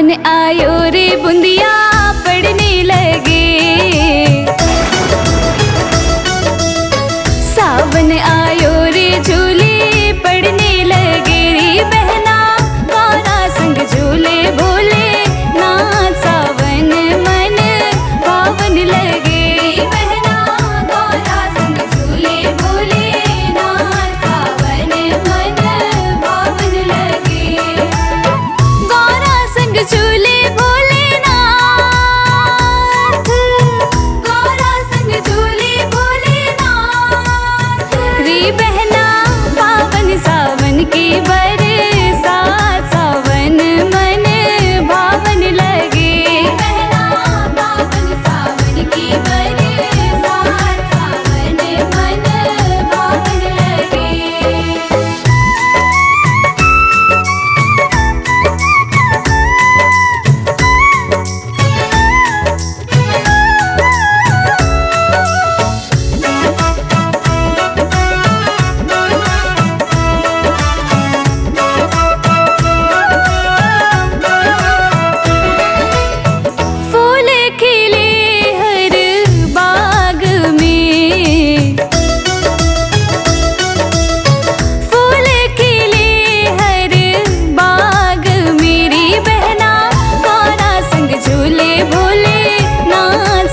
सावन आयो रे बुंदिया पड़ने लगे, सावन आयो रे झूले पड़ने लगे रे बहना गौरा संग झूले भोले ना सावन मन पावन लगे बहना गौरा संग झूले भोले ना सावन मन पावन लगे गौरा संग झूले भोलेनाथ गौरा संग झूले भोलेनाथ रे बहना पावन सावन की बरसात सावन मन भावन लगे बहना पावन सावन की बरसात सावन मन भावन लगे। फूल खिले हर बाग में, फूल खिले हर बाग मेरी बहना गौरा संग झूले भोले ना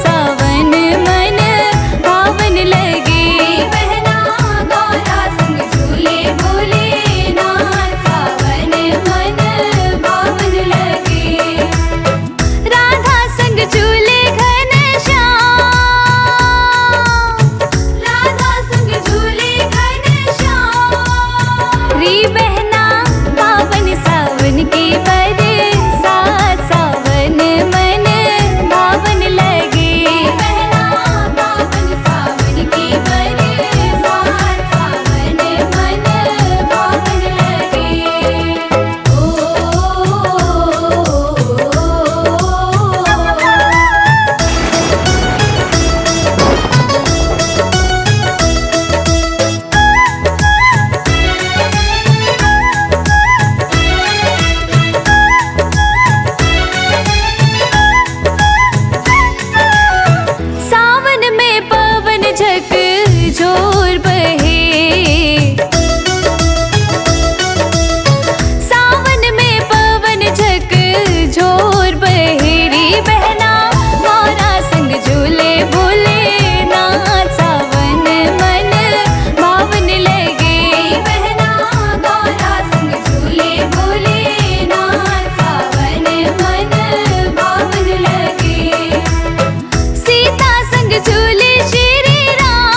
सावन मन पावन लगे बहना गौरा संग झूले भोले ना सावन मन पावन लगे। राधा संग झूले घनश्याम, राधा संग झूले घनश्याम रे बहना पावन सावन की बरसात सावन मन भावन लगे बहना पावन सावन की बरसात सावन मन भावन लगे। ओ सावन में पवन झक झोर बहे, सावन में पवन झक झोर बहे रे बहना गौरा संग झूले भोले ना सावन मन भावन लगे बहना गौरा संग झूले भोले ना सावन मन भावन लगे। सीता संग झूले श्री राम,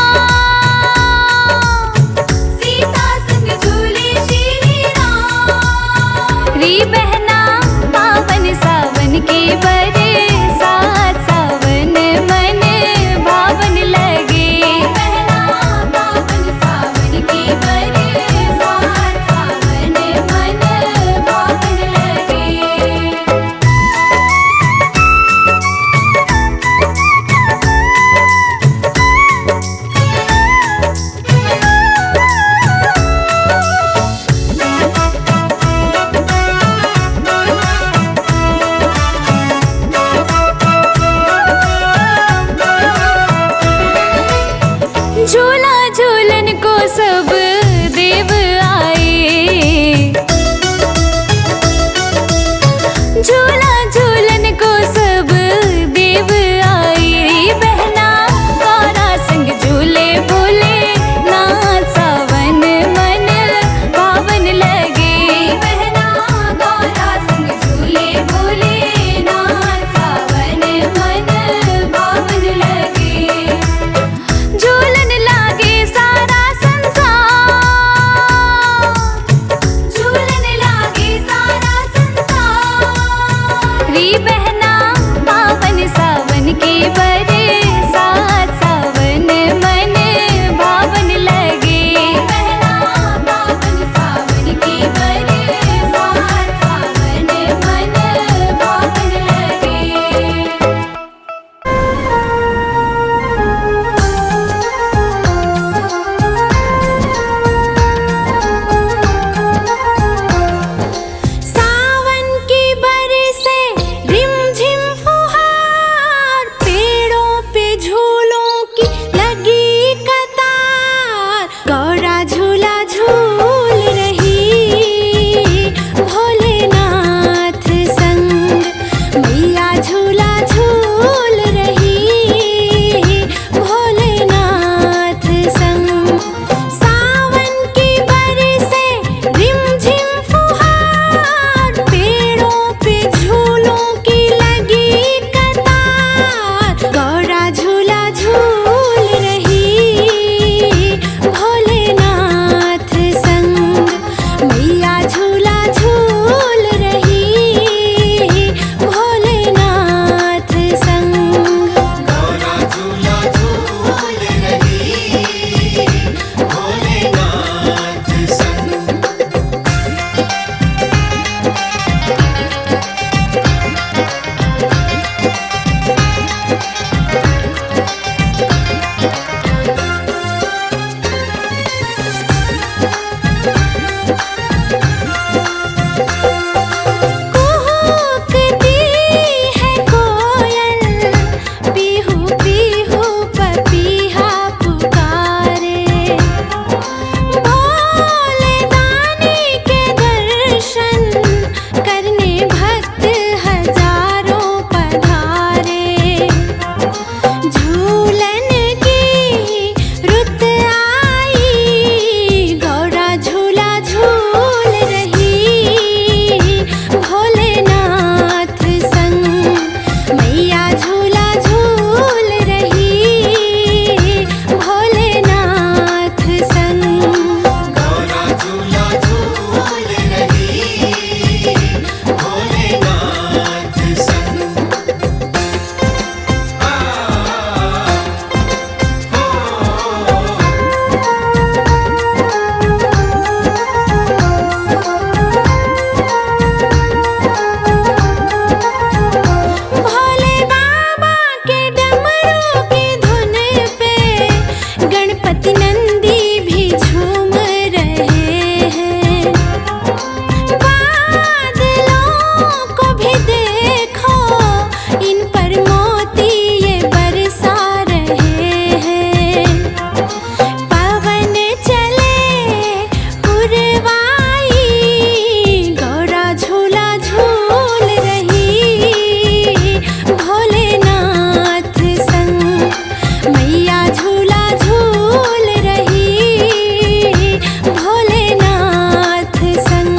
सीता संग झूले श्री राम रे बहना पावन सावन की बरसात सावन मन भावन लगे बहना पावन सावन की बरसात सावन मन भावन लगे। झूला झूलन को सब देव आए, झूला झूलन को सब देव आए रे बहना गौरा संग झूले भोले ना सावन मन पावन लगे बहना गौरा संग झूले भोले ना सावन मन पावन लगे। झूलन लागे सारा संसार, पति नंदी भी झूम रहे हैं। बादलों को भी देखो, इन पर मोती ये बरसा रहे हैं। पवन चले पुरवाई, गौरा झूला झूल रही, भोलेनाथ संग मैया झूला झूल रही, भोलेनाथ संग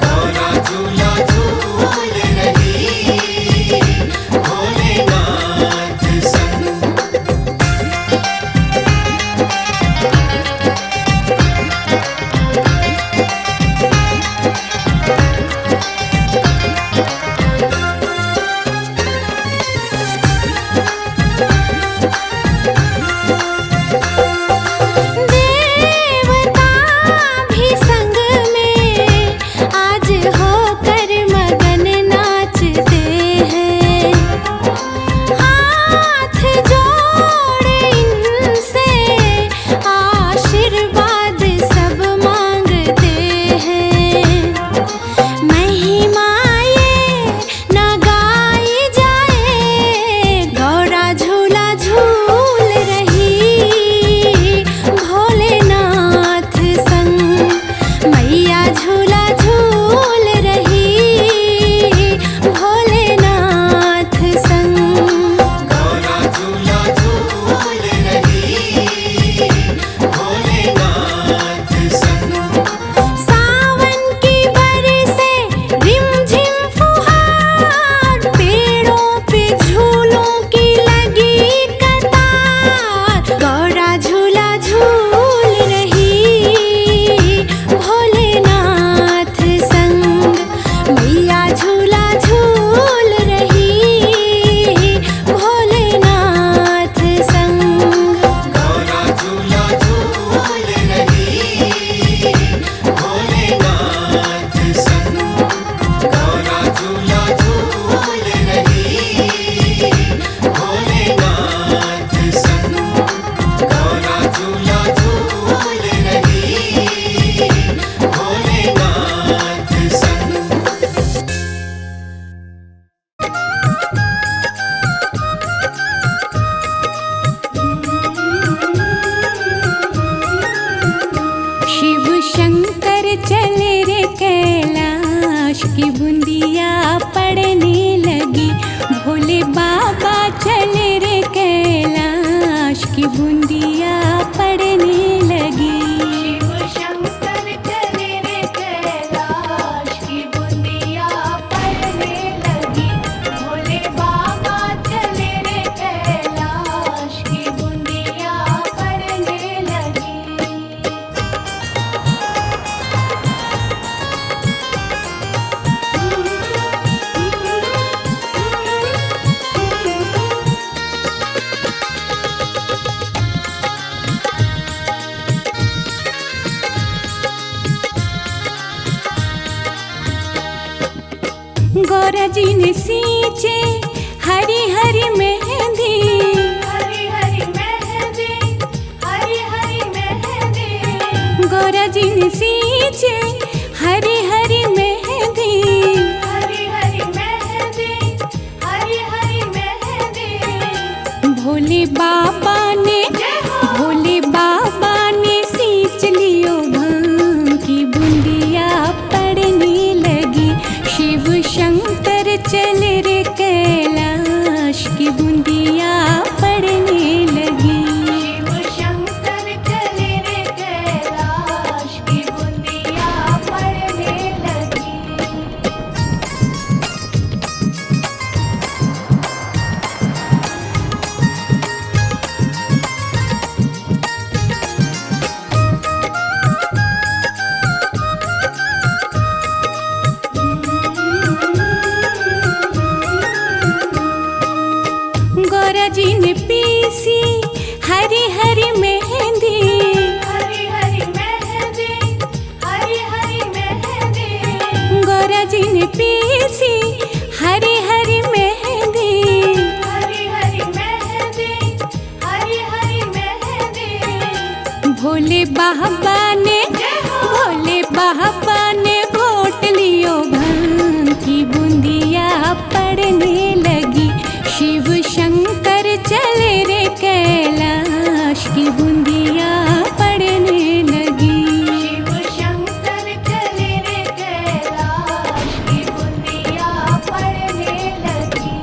गौरा झूला झूल रही, भोलेनाथ संग। देवता भी संग में आज होकर मगन नाचते हैं। हाथ जोड़े इनसे आशीर्वाद सब मांगते हैं। महिमा ये न गाई जाए, गौरा झूला झूल रही, भोलेनाथ संग मैया झूला झूल रही, भोलेनाथ संग गौरा झूला झूल रही, भोलेनाथ संग। सावन की बरसे रिमझिम फुहार, पेड़ों पे झूलों की लगी कतार, गौरा झूला झूल रही, भोलेनाथ संग मैया झूला झूल रही, भोलेनाथ संग गौरा झूला झूल रही, भोलेनाथ संग। गौरा झूला झूल रही, भोलेनाथ संग। गौरा झूला झूल रही, भोलेनाथ संग। शिव शंकर चले रे कैलाश की बूंदिया पड़ने लगी, भोले बाबा चले रे कैलाश की बूंदिया पड़ने लगी। शिव शंकर चले रे कैलाश की बूंदिया पड़ने लगी, भोले बाबा चले रे कैलाश की बूंदिया पड़ने लगी। गौरा जी ने सींचे हरी हरी मेहंदी, हरी हरी मेहंदी, हरी हरी मेहंदी। गौरा जी ने सींचे हरी हरी मेहंदी, हरी हरी मेहंदी, हरी हरी मेहंदी। भोले बाबा ने सींच लियो भांग की बूंदिया पड़ने लगी। शिव शंकर चले रे कैलाश की बूंदिया पड़ने लगी। शिव शंकर चले रे कैलाश की बूंदिया पड़ने लगी। भोले बाबा ने घोट लियो भांग की बूंदिया पड़ने लगी। शिव शंकर चले रे कैलाश की बूंदिया पड़ने लगी। शिव शंकर चले रे कैलाश की बूंदिया पड़ने लगी।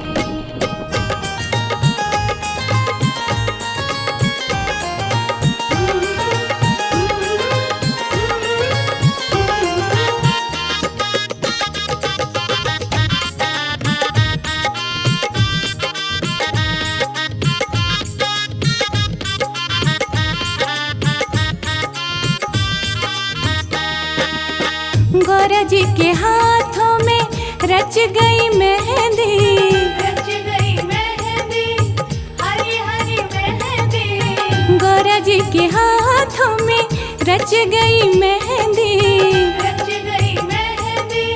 गौरा जी के हाथों में रच गई मेहंदी। रच गई मेहंदी, हरी हरी मेहंदी। गौरा जी के हाथों में रच गई मेहंदी। रच गई मेहंदी,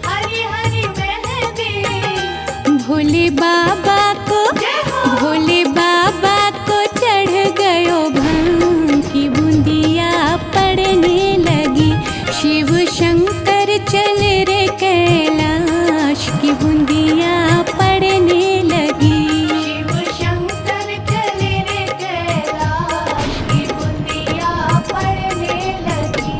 हरी हरी मेहंदी। भोले बाबा को चढ़ गयो भांग की बूंदिया पड़ने लगी। शिव शंकर चले रे कैलाश की बूंदिया पड़ने लगी। शिव शंकर चले रे कैलाश की बूंदिया पड़ने लगी।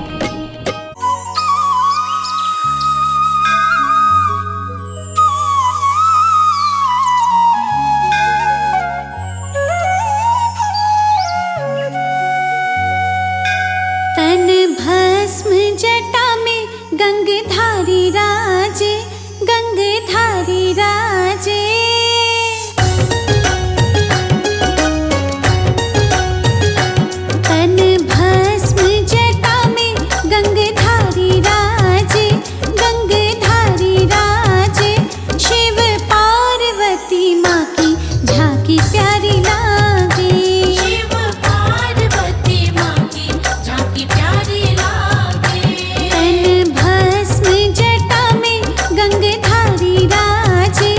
तन भस्म जटा में गंगधारी राजे, गंगधारी राजे। तन भस्म जटा में गंगधारी राजे, गंगधारी राजे। शिव पार्वती माँ की झांकी प्यारी लागे। शिव पार्वती माँ की झांकी प्यारी लागे। तन भस्म जटा में गंगधारी राजे,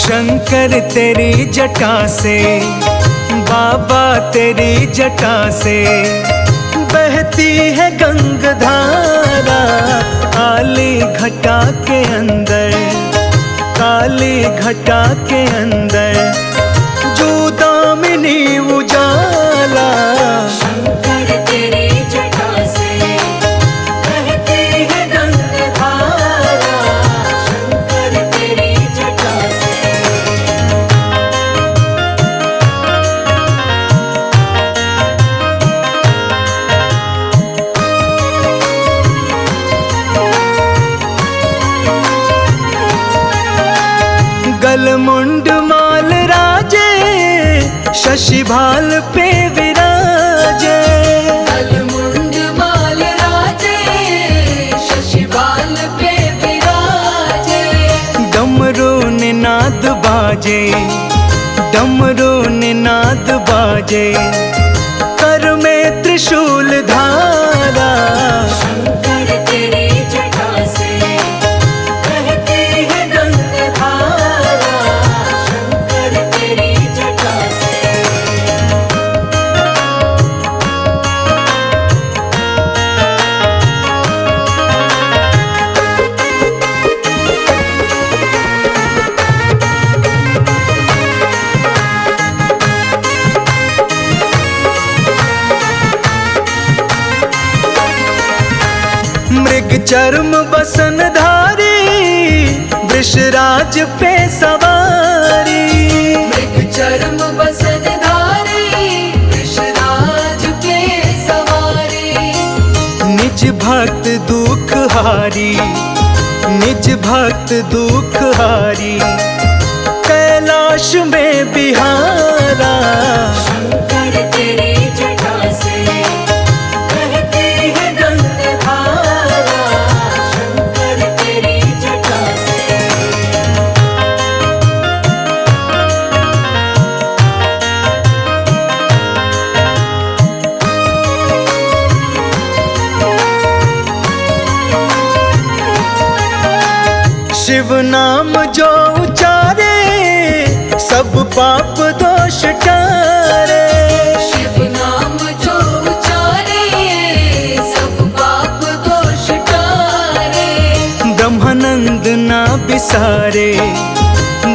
शंकर तेरी जटा से, बाबा तेरी जटा से बहती है गंगाधारा। काली घटा के अंदर, काली घटा के अंदर जो दामिनी उजाला। शंकर तेरी जटा से बहती है गंगाधारा। शंकर तेरी जटा से। गलमुंड माल राजे, शशि भाल पे विराजे। गलमुंड माल राजे, शशि बाल पे विराजे। डमरू निनाद बाजे, डमरू निनाद बाजे कर में त्रिशूल धारा। शंकर तेरी जटा से बहती है गंगाधारा। शंकर तेरी जटा से। मृग चर्म बसन धारी, वृषराज पे सवारी। मृग चर्म बसन धारी, वृषराज पे सवारी। निज भक्त दुख हारी, निज भक्त दुख हारी कैलाश में बिहारा। शंकर तेरी जटा से बहती है गंगाधारा। शंकर तेरी जटा से। शिव नाम जो उचारे, सब पाप दोष टारे। शिव नाम जो उचारे, सब पाप दोष टारे। ब्रह्मानंद ना बिसारे,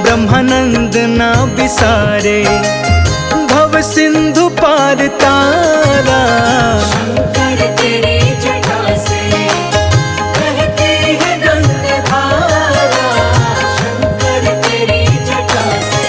ब्रह्मानंद ना बिसारे भव सिंधु पार तारा। शंकर तेरी जटा से बहती है गंगाधारा। शंकर तेरी जटा से।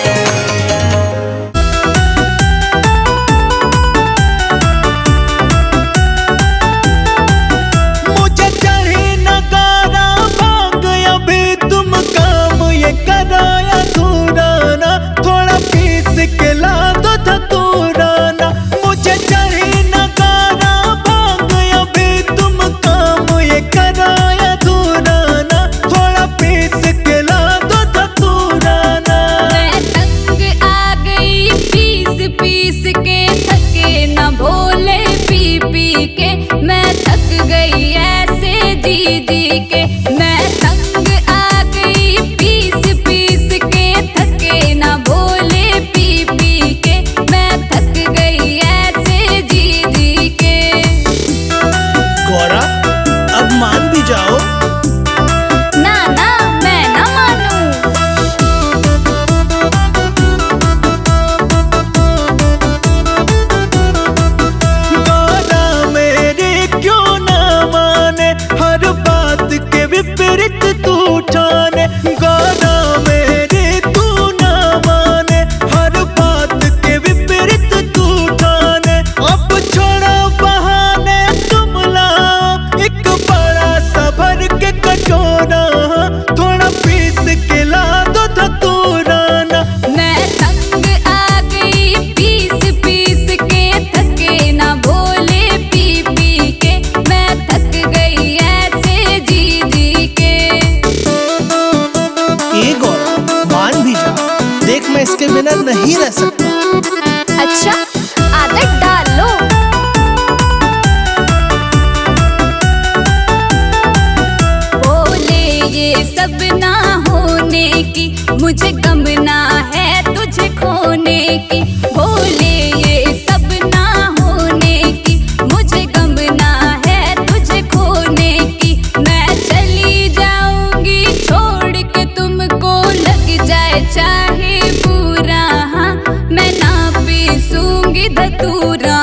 मुझे चढ़ी नगारा भाग, अभी तुम काम ये कराया धुराना। थोड़ा पीस के ला दो धतूराना। मुझे चढ़ी नगारा भाग, अभी तुम काम ये कराया धुराना। थोड़ा पीस के ला दो धतूराना। मैं तंग आ गई पीस पीस के, थके न भोले पी पी के। मैं थक गई ऐसे जी जी के। मैं तंग आ गई पीस पीस के, थके न भोले पी पी के। मैं थक गई ऐसे जी जी के। गौरा, अब मान भी जाओ। ना ना मैं ना मानूं। गौरा मेरी क्यों ना माने, हर बात के विपरीत तू ठाने। गौरा मेरी तू ना माने, हर बात के विपरीत तू ठाने। अब छोड़ो बहाने, तुम लाओ एक बड़ा सा भर के कटोरा। थोड़ा पीस के ला दो धतूराना। मैं तंग आ गई पीस पीस के, थके ना भोले पी पी के। मैं थक गई ऐसे जी जी के। ए गौरा, मान भी जा। देख, मैं इसके बिना नहीं रह सकता। अच्छा आदत डाल लो। बोले ये सब ना होने की मुझे गम ना है तुझे खोने की, भोले ये सब ना होने की। मुझे गम ना है तुझे खोने की, मैं चली जाऊंगी छोड़ के तुमको, लग जाए चाहे बुरा, हाँ मैं ना पीसूंगी धतूरा।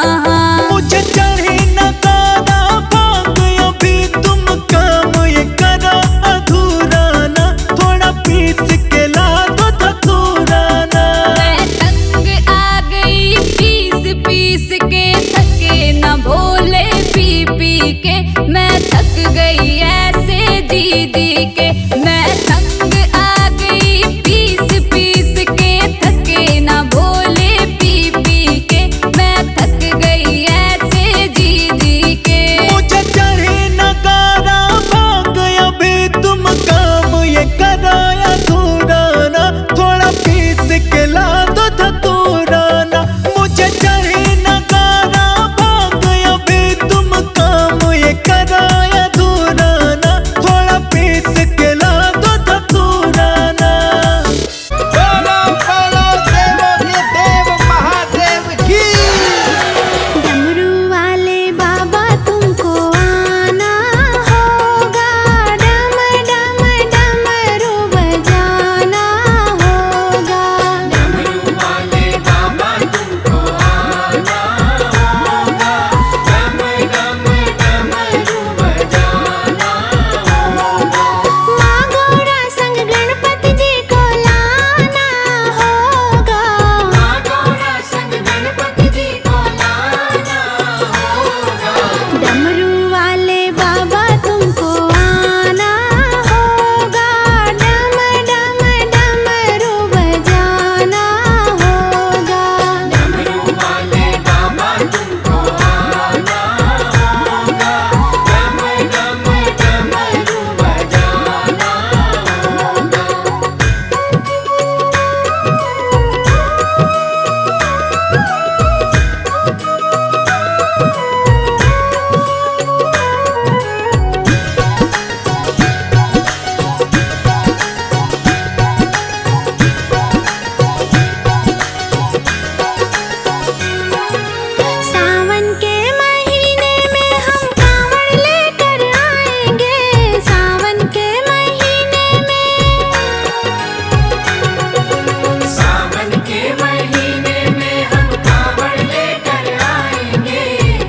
मुझे चढ़ी न गाना भांग अभी तुम काम ये करो अधूरा ना, थोड़ा पीस के ला दो धतूरा ना। मैं तंग आ गई पीस पीस के, थके न भोले पी पी के। मैं थक गई ऐसे जी जी के, मैं तंग आ गई पीस पीस के, थके न भोले पी पी के। मैं थक गई ऐसे जी जी के। मुझे चढ़ी न गाना भांग अभी तुम काम ये करो अधूरा ना, थोड़ा पीस के ला दो धतूरा ना। मुझे चढ़ी न गाना भांग अभी तुम काम ये करो अधूरा ना, थोड़ा पीस के ला दो धतूरा ना। बोलो बोलो देवों के देव महादेव की। डमरू वाले बाबा तुमको आना होगा, डम डम डमरू बजाना होगा। डमरू वाले बाबा तुमको आना होगा, डम डम डमरू बजाना होगा। माँ गौरा संग गणपति जी को लाना होगा। माँ गौरा संग गणपति जी को लाना होगा। डमरू वाले बाबा तुमको आना होगा, डम डम डमरू बजाना होगा। डमरू वाले बाबा तुमको आना होगा, डम डम डमरू बजाना होगा। सावन के महीने में हम कांवड़ लेकर आएंगे, सावन के महीने में। सावन के महीने में हम कांवड़ लेकर आएंगे,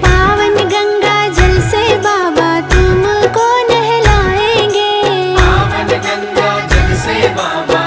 पावन गंगा जल से बाबा तुमको नहलाएंगे। पावन गंगा जल से बाबा